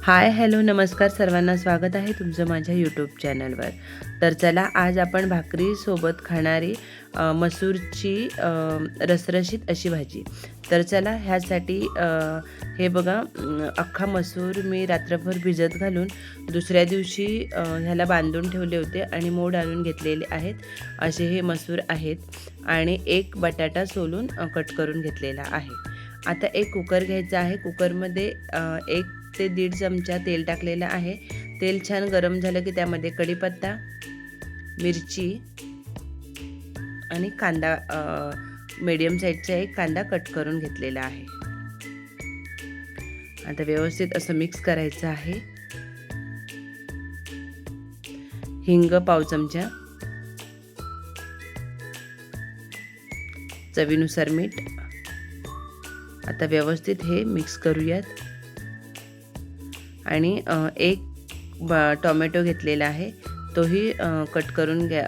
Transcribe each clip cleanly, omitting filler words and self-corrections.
Hi hello नमस्कार सर्वांना, स्वागत आहे तुमचं माझ्या यूट्यूब चॅनलवर। तर चला, आज आपण भाकरीसोबत खाणारी मसूरची रसरशीत अशी भाजी। तर चला, ह्यासाठी हे बघा, अख्खा मसूर मी रात्रभर भिजत घालून दुसऱ्या दिवशी ह्याला बांधून ठेवले होते आणि मोड आणून घेतलेले आहेत। असे हे मसूर आहेत आणि एक बटाटा सोलून कट करून घेतलेला आहे। आता एक कुकर घ्यायचा आहे। कुकरमध्ये 1 ते 1.5 चमचा तेल टाकलेलं आहे। तेल छान गरम झालं की त्यामध्ये कढीपत्ता, मिरची आणि कांदा, मीडियम साईजचा एक कांदा कट करून घेतलेला आहे। आता व्यवस्थित असं मिक्स करायचं आहे। हिंग पाव चमचा, चवीनुसार मीठ। आता व्यवस्थित हे मिक्स करूयात आणि एक टोमॅटो घेतलेला आहे, तोही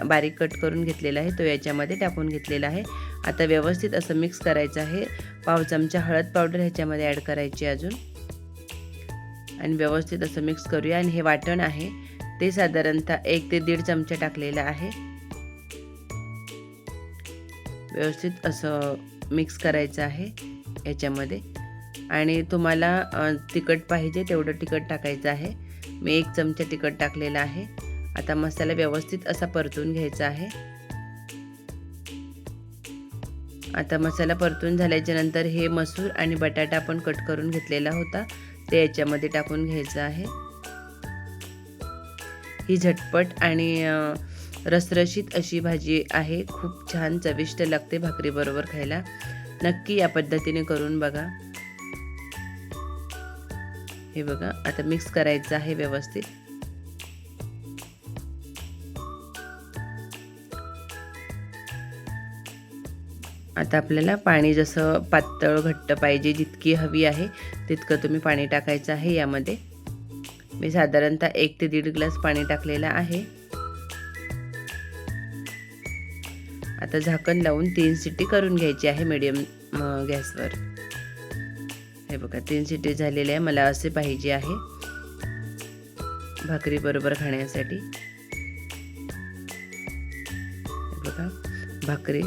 बारीक कट करून घेतलेला आहे, तो याच्यामध्ये टाकून घेतलेला आहे। आता व्यवस्थित असं मिक्स करायचं आहे। पाव चमचा हळद पावडर ह्याच्यामध्ये ॲड करायची अजून, आणि व्यवस्थित असं मिक्स करूया। आणि हे वाटण आहे ते साधारणतः 1 ते 1.5 चमचा टाकलेला आहे। व्यवस्थित असं मिक्स करायचं आहे याच्यामध्ये, आणि तुम्हाला तिखट पाहिजे तेवढं तिखट टाकायचं आहे। मी 1 चमचा तिखट टाकलेला आहे। आता मसाला व्यवस्थित असा परतून घ्यायचा आहे। आता मसाला परतून झाल्याच्या नंतर हे मसूर आणि बटाटा आपण कट करून घेतलेला होता ते याच्यामध्ये टाकून घ्यायचं आहे। ही झटपट आणि रसरशीत अशी भाजी आहे। खूप छान चविष्ट लागते भाकरीबरोबर खायला। नक्की या पद्धतीने करून बघा। हे बघा, आता मिक्स करायचं आहे व्यवस्थित। आता आपल्याला पाणी जसं पातळ घट्ट पाहिजे, जितकी हवी आहे तितकं तुम्ही पाणी टाकायचं आहे यामध्ये। मी साधारणतः 1 ते 1.5 ग्लास पाणी टाकलेलं आहे। आता झाकण लावून 3 शिट्टी करून घ्यायची आहे मीडियम गॅसवर। हे बघा, 3 शिट्टी झालेल्या आहे। मला असे पाहिजे आहे भाकरी बरोबर खाण्यासाठी। हे बघा, भाकरी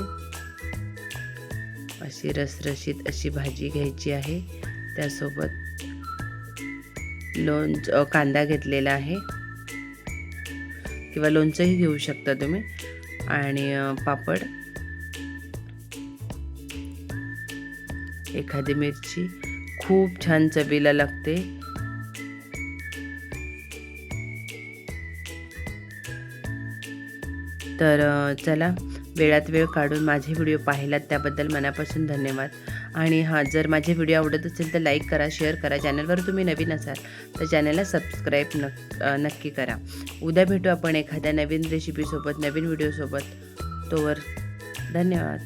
अशी रसरशीत अशी भाजी घ्यायची आहे। त्यासोबत कांदा घेतलेला आहे, किंवा लोणचंही घेऊ शकता तुम्ही, आणि पापड, एखादी मिरची। खूप छान चवीला लागते। तर चला, वेळात वेळ काढून माझे व्हिडिओ पाहिलात त्याबद्दल मनापासून धन्यवाद। आणि जर माझे व्हिडिओ आवडत असेल तर लाईक करा, शेअर करा। चॅनलवर तुम्ही नवीन असाल तर चॅनलला सबस्क्राईब नक्की करा। उद्या भेटू आपण एखाद्या नवीन रेसिपीसोबत, नवीन व्हिडिओसोबत। तोवर धन्यवाद।